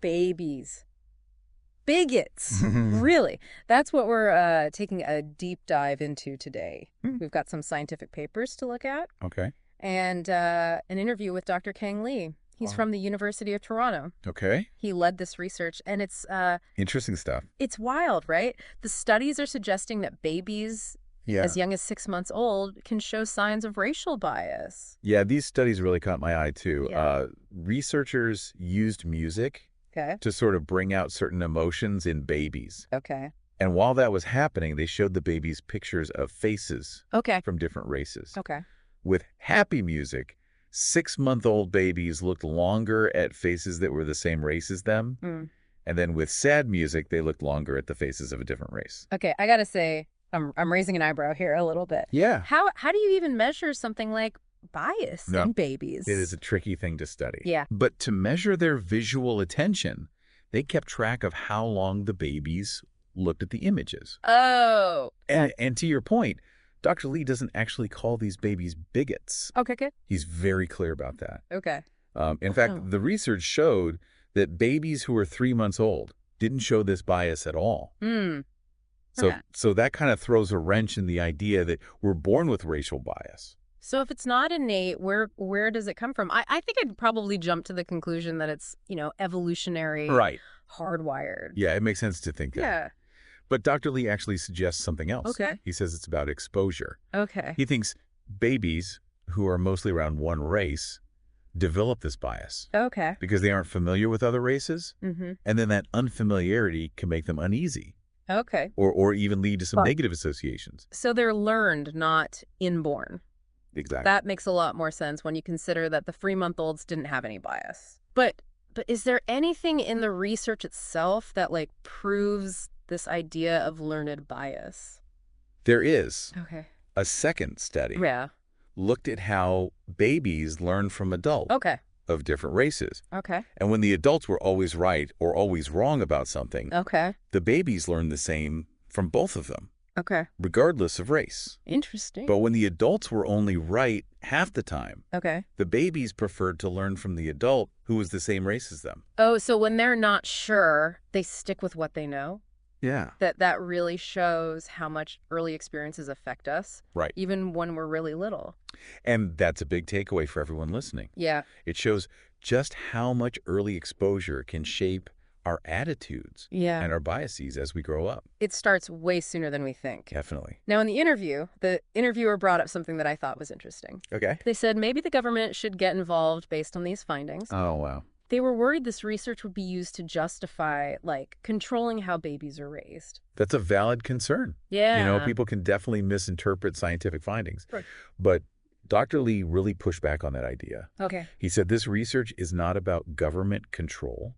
Babies. Bigots. Really. That's what we're taking a deep dive into today. We've got some scientific papers to look at. Okay. And an interview with Dr. Kang Lee. He's from the University of Toronto. Okay. He led this research, and it's Interesting stuff. it's wild, right? The studies are suggesting that babies as young as 6 months old can show signs of racial bias. Yeah, these studies really caught my eye, too. Yeah. Researchers used music Okay. to sort of bring out certain emotions in babies. Okay. And while that was happening, they showed the babies pictures of faces Okay. from different races. Okay. With happy music, 6-month-old babies looked longer at faces that were the same race as them. And then with sad music, they looked longer at the faces of a different race. Okay, I gotta say, I'm raising an eyebrow here a little bit. Yeah. How do you even measure something like bias in babies? It is a tricky thing to study. Yeah. But to measure their visual attention, they kept track of how long the babies looked at the images. Oh. And to your point, Dr. Lee doesn't actually call these babies bigots. Okay, good. He's very clear about that. Okay. In fact, the research showed that babies who were 3 months old didn't show this bias at all. So that kind of throws a wrench in the idea that we're born with racial bias. So if it's not innate, where does it come from? I think I'd probably jump to the conclusion that it's, evolutionary, Right. hardwired. Yeah, it makes sense to think that. Yeah. But Dr. Lee actually suggests something else. Okay. He says it's about exposure. Okay. He thinks babies who are mostly around one race develop this bias Okay. because they aren't familiar with other races. Mm-hmm. And then that unfamiliarity can make them uneasy Okay. or even lead to some negative associations. So they're learned, not inborn. Exactly. That makes a lot more sense when you consider that the 3-month-olds didn't have any bias. But is there anything in the research itself that proves this idea of learned bias? There is. Okay. A second study Yeah. looked at how babies learn from adults Okay. of different races. Okay. And when the adults were always right or always wrong about something, Okay. the babies learned the same from both of them, Okay. regardless of race. Interesting. But when the adults were only right half the time, Okay. the babies preferred to learn from the adult who was the same race as them. Oh, so when they're not sure, they stick with what they know? Yeah. That really shows how much early experiences affect us. Right. Even when we're really little. And that's a big takeaway for everyone listening. Yeah. It shows just how much early exposure can shape our attitudes Yeah. and our biases as we grow up. It starts way sooner than we think. Definitely. Now, in the interviewer brought up something that I thought was interesting. Okay. They said maybe the government should get involved based on these findings. Oh, wow. They were worried this research would be used to justify, controlling how babies are raised. That's a valid concern. Yeah. People can definitely misinterpret scientific findings. Right. But Dr. Lee really pushed back on that idea. Okay. He said this research is not about government control.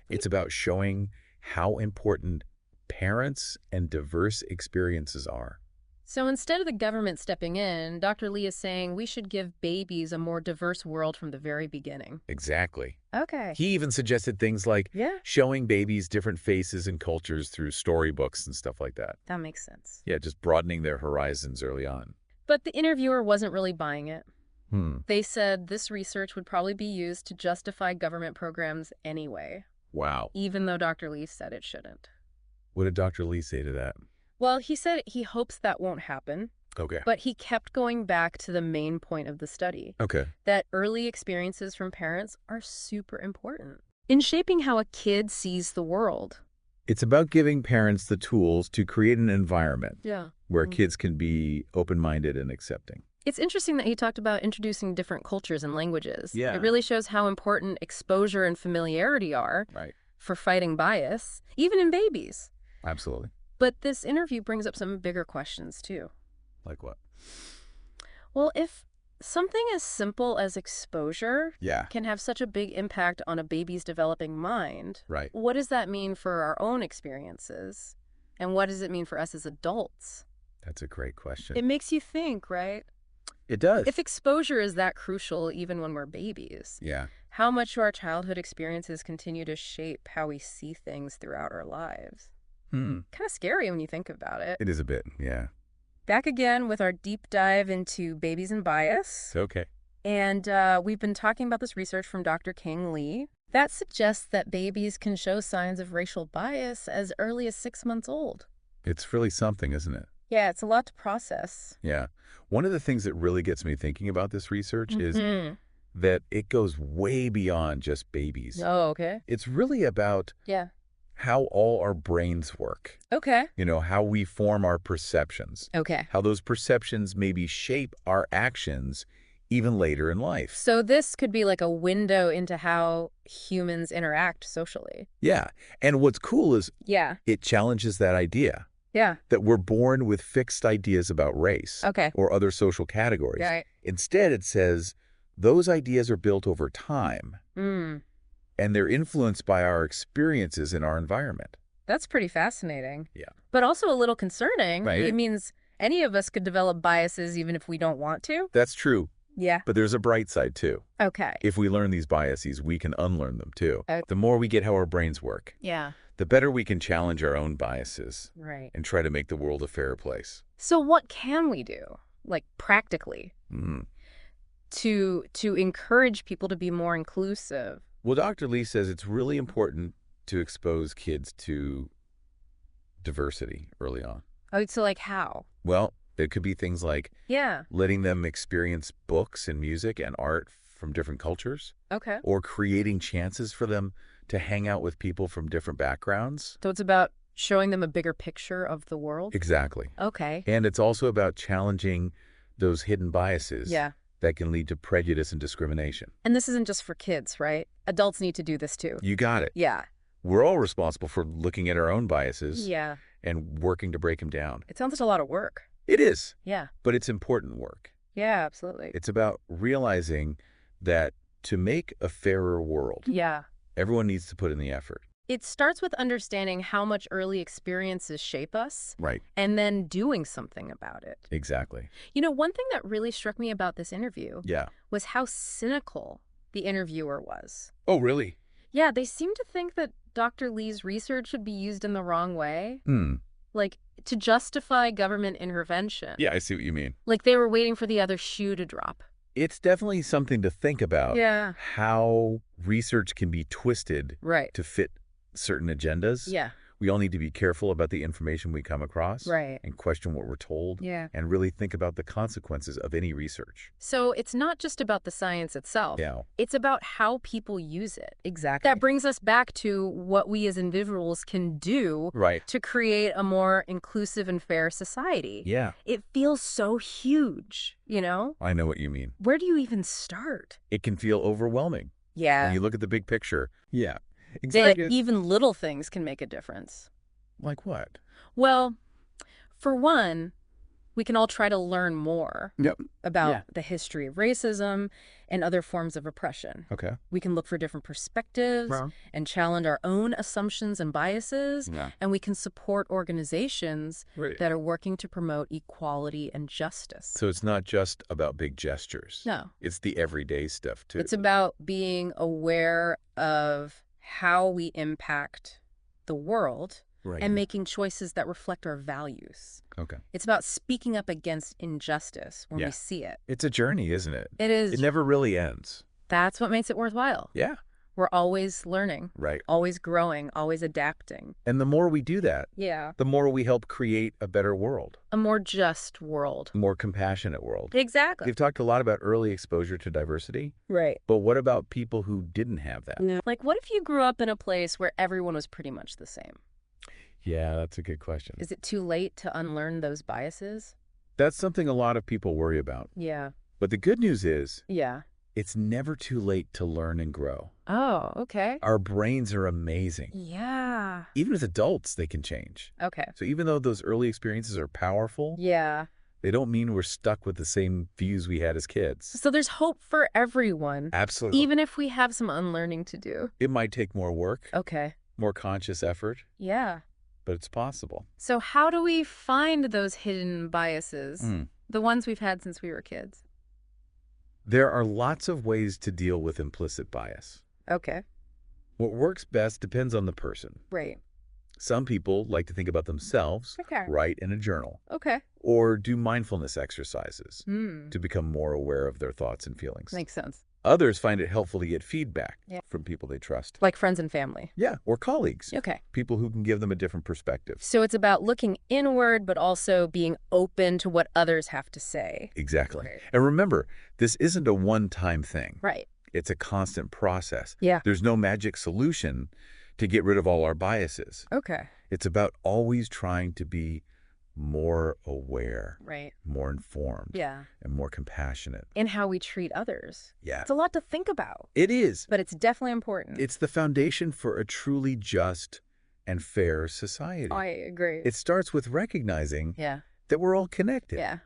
It's about showing how important parents and diverse experiences are. So instead of the government stepping in, Dr. Lee is saying we should give babies a more diverse world from the very beginning. Exactly. Okay. He even suggested things like Yeah. showing babies different faces and cultures through storybooks and stuff like that. That makes sense. Yeah, just broadening their horizons early on. But the interviewer wasn't really buying it. Hmm. They said this research would probably be used to justify government programs anyway, Wow. even though Dr. Lee said it shouldn't. What did Dr. Lee say to that? Well, he said he hopes that won't happen, Okay. but he kept going back to the main point of the study, Okay. that early experiences from parents are super important in shaping how a kid sees the world. It's about giving parents the tools to create an environment Yeah. where kids can be open-minded and accepting. It's interesting that he talked about introducing different cultures and languages. Yeah. It really shows how important exposure and familiarity are Right. for fighting bias, even in babies. Absolutely. But this interview brings up some bigger questions, too. Like what? Well, if something as simple as exposure Yeah. can have such a big impact on a baby's developing mind, Right. what does that mean for our own experiences? And what does it mean for us as adults? That's a great question. It makes you think, right? It does. If exposure is that crucial even when we're babies, Yeah. how much do our childhood experiences continue to shape how we see things throughout our lives? Kind of scary when you think about it. It is a bit, yeah. Back again with our deep dive into babies and bias. It's okay. And we've been talking about this research from Dr. Kang Lee. That suggests that babies can show signs of racial bias as early as 6 months old. It's really something, isn't it? Yeah, it's a lot to process. Yeah. One of the things that really gets me thinking about this research is Mm-hmm. that it goes way beyond just babies. Oh, okay. It's really about Yeah. how all our brains work, Okay. how we form our perceptions, Okay. how those perceptions maybe shape our actions even later in life. So this could be like a window into how humans interact socially. Yeah. And what's cool is Yeah. it challenges that idea Yeah. that we're born with fixed ideas about race Okay. or other social categories. Right. Instead, it says those ideas are built over time Mm. and they're influenced by our experiences in our environment. That's pretty fascinating. Yeah. But also a little concerning. Right. It means any of us could develop biases even if we don't want to. That's true. Yeah. But there's a bright side, too. Okay. If we learn these biases, we can unlearn them, too. Okay. The more we get how our brains work, Yeah. the better we can challenge our own biases Right. and try to make the world a fairer place. So what can we do, like practically, Mm. to encourage people to be more inclusive? Well, Dr. Lee says it's really important to expose kids to diversity early on. Oh, so like how? Well, it could be things like Yeah. letting them experience books and music and art from different cultures, Okay. or creating chances for them to hang out with people from different backgrounds. So it's about showing them a bigger picture of the world? Exactly. Okay. And it's also about challenging those hidden biases Yeah. that can lead to prejudice and discrimination. And this isn't just for kids, right? Adults need to do this too. You got it. Yeah. We're all responsible for looking at our own biases Yeah. and working to break them down. It sounds like a lot of work. It is, Yeah. but it's important work. Yeah, absolutely. It's about realizing that to make a fairer world, Yeah. everyone needs to put in the effort. It starts with understanding how much early experiences shape us Right. and then doing something about it. Exactly. One thing that really struck me about this interview Yeah. was how cynical the interviewer was. Oh, really? Yeah, they seemed to think that Dr. Lee's research should be used in the wrong way, Hmm. like to justify government intervention. Yeah, I see what you mean. Like they were waiting for the other shoe to drop. It's definitely something to think about. Yeah. How research can be twisted Right. to fit certain agendas. Yeah. We all need to be careful about the information we come across. Right. And question what we're told. Yeah. And really think about the consequences of any research. So it's not just about the science itself. Yeah. It's about how people use it. Exactly. That brings us back to what we as individuals can do Right. to create a more inclusive and fair society. Yeah. It feels so huge, I know what you mean. Where do you even start? It can feel overwhelming Yeah. when you look at the big picture. Yeah. That Exactly. even little things can make a difference. Like what? Well, for one, we can all try to learn more Yep. about Yeah. the history of racism and other forms of oppression. Okay. We can look for different perspectives Well. and challenge our own assumptions and biases, Yeah. and we can support organizations Right. that are working to promote equality and justice. So it's not just about big gestures. No, It's the everyday stuff, too. it's about being aware of how we impact the world right. and making choices that reflect our values. Okay. It's about speaking up against injustice when Yeah. we see it. It's a journey, isn't it? It is. It never really ends. That's what makes it worthwhile. Yeah. We're always learning, Right. always growing, always adapting. And the more we do that, Yeah. the more we help create a better world, A more just world. a more compassionate world. Exactly. They've talked a lot about early exposure to diversity, Right. but what about people who didn't have that? Like, what if you grew up in a place where everyone was pretty much the same? Yeah, that's a good question. Is it too late to unlearn those biases? That's something a lot of people worry about. Yeah. But the good news is, Yeah. it's never too late to learn and grow. Oh, okay. Our brains are amazing. Yeah. Even as adults, they can change. Okay. So even though those early experiences are powerful, Yeah. they don't mean we're stuck with the same views we had as kids. So there's hope for everyone, Absolutely. even if we have some unlearning to do. It might take more work, Okay. more conscious effort, Yeah. but it's possible. So how do we find those hidden biases, Mm. the ones we've had since we were kids? There are lots of ways to deal with implicit bias. Okay. What works best depends on the person. Right. Some people like to think about themselves, Okay. write in a journal, Okay. or do mindfulness exercises Hmm. to become more aware of their thoughts and feelings. Makes sense. Others find it helpful to get feedback Yeah. from people they trust. Like friends and family. Yeah, or colleagues. Okay. People who can give them a different perspective. So it's about looking inward, but also being open to what others have to say. Exactly. Right. And remember, this isn't a one-time thing. Right. It's a constant process. Yeah. There's no magic solution to get rid of all our biases. Okay. It's about always trying to be more aware, Right. more informed, Yeah. and more compassionate. In how we treat others. Yeah. It's a lot to think about, It is. but it's definitely important. It's the foundation for a truly just and fair society. I agree. It starts with recognizing Yeah. that we're all connected Yeah.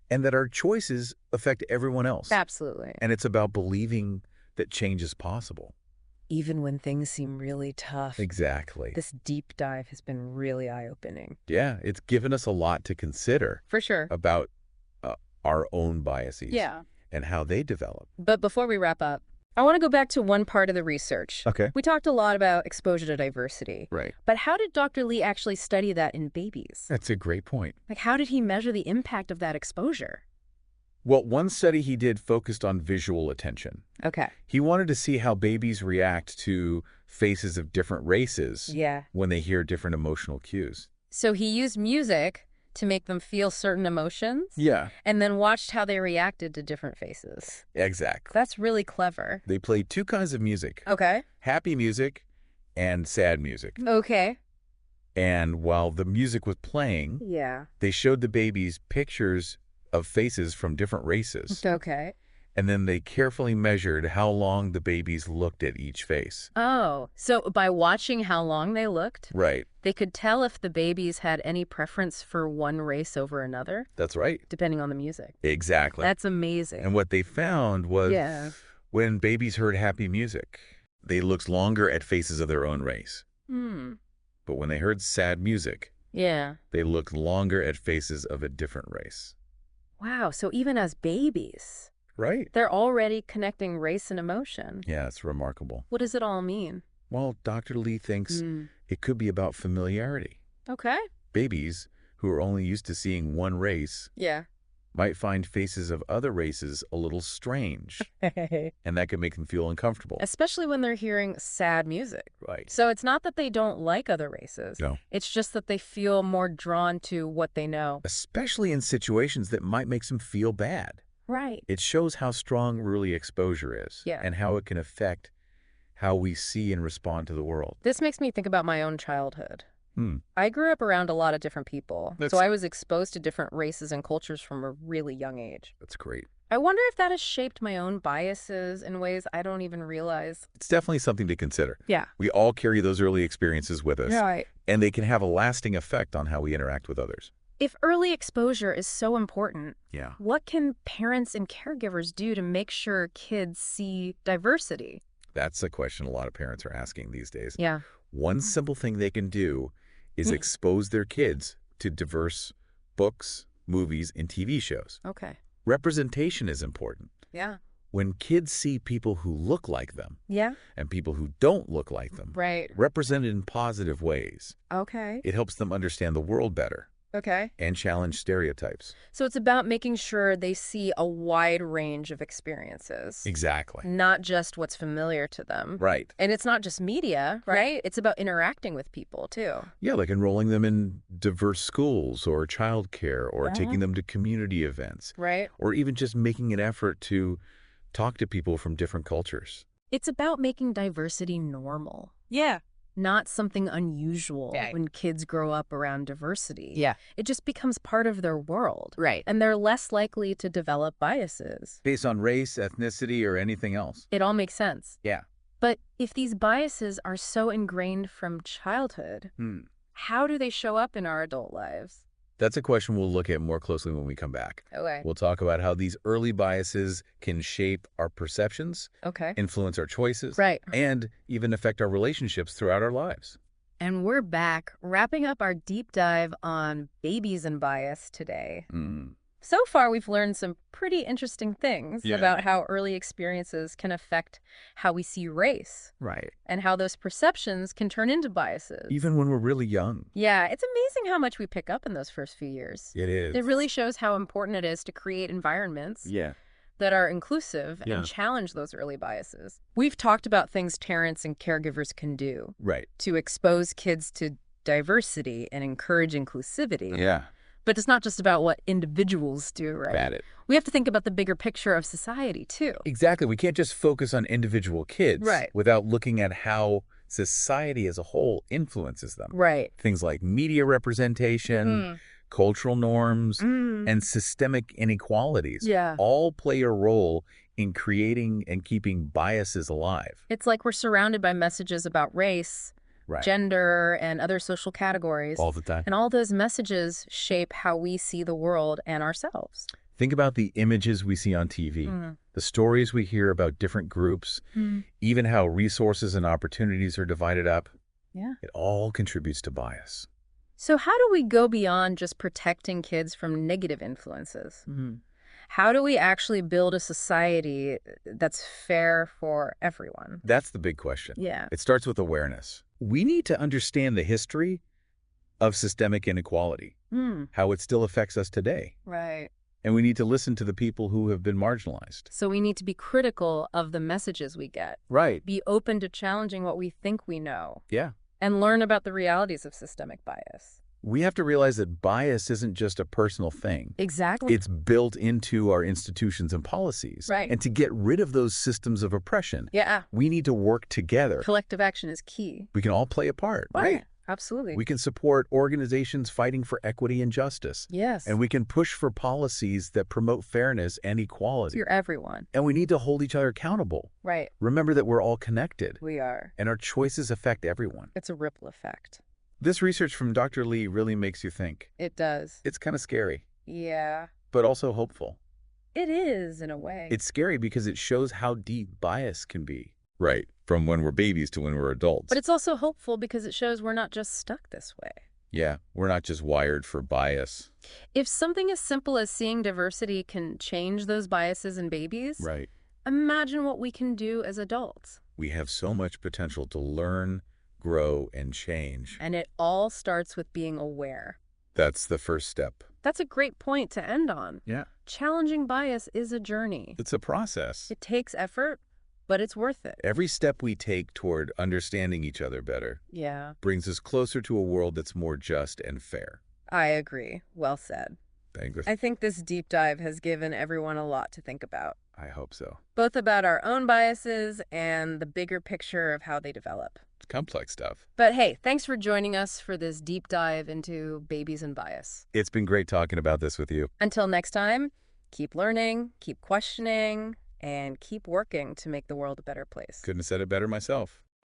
and that our choices affect everyone else. Absolutely. And it's about believing that change is possible. Even when things seem really tough. Exactly. This deep dive has been really eye-opening. Yeah, it's given us a lot to consider For sure. about our own biases Yeah. and how they develop. But before we wrap up, I want to go back to one part of the research. Okay. We talked a lot about exposure to diversity. Right. But how did Dr. Lee actually study that in babies? That's a great point. Like, how did he measure the impact of that exposure? Well, one study he did focused on visual attention. Okay. He wanted to see how babies react to faces of different races Yeah. when they hear different emotional cues. So he used music to make them feel certain emotions? Yeah, And then watched how they reacted to different faces. exactly. That's really clever. They played two kinds of music, Okay. happy music and sad music. Okay. And while the music was playing, Yeah. they showed the babies pictures of faces from different races. Okay. And then they carefully measured how long the babies looked at each face. Oh, so by watching how long they looked, Right. they could tell if the babies had any preference for one race over another, That's right. depending on the music. Exactly. That's amazing. And what they found was Yeah. when babies heard happy music, they looked longer at faces of their own race. Hmm. But when they heard sad music, Yeah. they looked longer at faces of a different race. Wow. So even as babies, Right. they're already connecting race and emotion. Yeah, it's remarkable. What does it all mean? Well, Dr. Lee thinks Mm. it could be about familiarity. Okay. Babies who are only used to seeing one race Yeah. might find faces of other races a little strange, and that could make them feel uncomfortable. Especially when they're hearing sad music. Right. So it's not that they don't like other races. No. It's just that they feel more drawn to what they know. Especially in situations that might make them feel bad. Right. It shows how strong early exposure is Yeah. and how it can affect how we see and respond to the world. This makes me think about my own childhood. I grew up around a lot of different people, so I was exposed to different races and cultures from a really young age. That's great. I wonder if that has shaped my own biases in ways I don't even realize. It's definitely something to consider. Yeah. We all carry those early experiences with us, Right. and they can have a lasting effect on how we interact with others. If early exposure is so important, Yeah. what can parents and caregivers do to make sure kids see diversity? That's a question a lot of parents are asking these days. Yeah. One simple thing they can do is expose their kids to diverse books, movies, and TV shows. Okay. Representation is important. Yeah. When kids see people who look like them Yeah. and people who don't look like them Right. represented in positive ways, Okay. it helps them understand the world better Okay. and challenge stereotypes. So it's about making sure they see a wide range of experiences, Exactly. not just what's familiar to them. Right. And it's not just media, right? It's about interacting with people, too. Yeah, like enrolling them in diverse schools or childcare or taking them to community events Right? or even just making an effort to talk to people from different cultures. It's about making diversity normal, Yeah. not something unusual Right. when kids grow up around diversity. Yeah. It just becomes part of their world. Right. And they're less likely to develop biases. Based on race, ethnicity, or anything else. It all makes sense. Yeah. But if these biases are so ingrained from childhood, how do they show up in our adult lives? That's a question we'll look at more closely when we come back. Okay. We'll talk about how these early biases can shape our perceptions, Okay. influence our choices, Right. and even affect our relationships throughout our lives. And we're back, wrapping up our deep dive on babies and bias today. So far, we've learned some pretty interesting things Yeah. about how early experiences can affect how we see race Right. and how those perceptions can turn into biases. Even when we're really young. Yeah, it's amazing how much we pick up in those first few years. It is. It really shows how important it is to create environments Yeah. that are inclusive and Yeah. challenge those early biases. We've talked about things parents and caregivers can do Right. to expose kids to diversity and encourage inclusivity. Yeah. But it's not just about what individuals do, right? Got it. We have to think about the bigger picture of society, too. Exactly. We can't just focus on individual kids Right. without looking at how society as a whole influences them. Right. Things like media representation, cultural norms, and systemic inequalities Yeah. all play a role in creating and keeping biases alive. It's like we're surrounded by messages about race, Right. gender, and other social categories. All the time. And all those messages shape how we see the world and ourselves. Think about the images we see on TV, the stories we hear about different groups, even how resources and opportunities are divided up. Yeah. It all contributes to bias. So how do we go beyond just protecting kids from negative influences? How do we actually build a society that's fair for everyone? That's the big question. Yeah. It starts with awareness. We need to understand the history of systemic inequality, how it still affects us today. Right. And we need to listen to the people who have been marginalized. So we need to be critical of the messages we get. Right. Be open to challenging what we think we know. Yeah. And learn about the realities of systemic bias. We have to realize that bias isn't just a personal thing. Exactly. It's built into our institutions and policies. Right. And to get rid of those systems of oppression, Yeah. we need to work together. Collective action is key. We can all play a part. Right. Absolutely. We can support organizations fighting for equity and justice. Yes. And we can push for policies that promote fairness and equality. You're everyone. And we need to hold each other accountable. Right. Remember that we're all connected. We are. And our choices affect everyone. It's a ripple effect. This research from Dr. Lee really makes you think. It does. It's kind of scary, Yeah. but also hopeful. It is, in a way. It's scary because it shows how deep bias can be. Right. From when we're babies to when we're adults. But it's also hopeful because it shows we're not just stuck this way. Yeah, we're not just wired for bias. If something as simple as seeing diversity can change those biases in babies, Right. imagine what we can do as adults. We have so much potential to learn, grow, and change. And it all starts with being aware. That's the first step. That's a great point to end on. Yeah. Challenging bias is a journey. It's a process. It takes effort, but it's worth it. Every step we take toward understanding each other better Yeah, brings us closer to a world that's more just and fair. I agree. Well said. Thanks. I think this deep dive has given everyone a lot to think about, I hope so. both about our own biases and the bigger picture of how they develop. It's complex stuff. But hey, thanks for joining us for this deep dive into babies and bias. It's been great talking about this with you. Until next time, keep learning, keep questioning, and keep working to make the world a better place. Couldn't have said it better myself.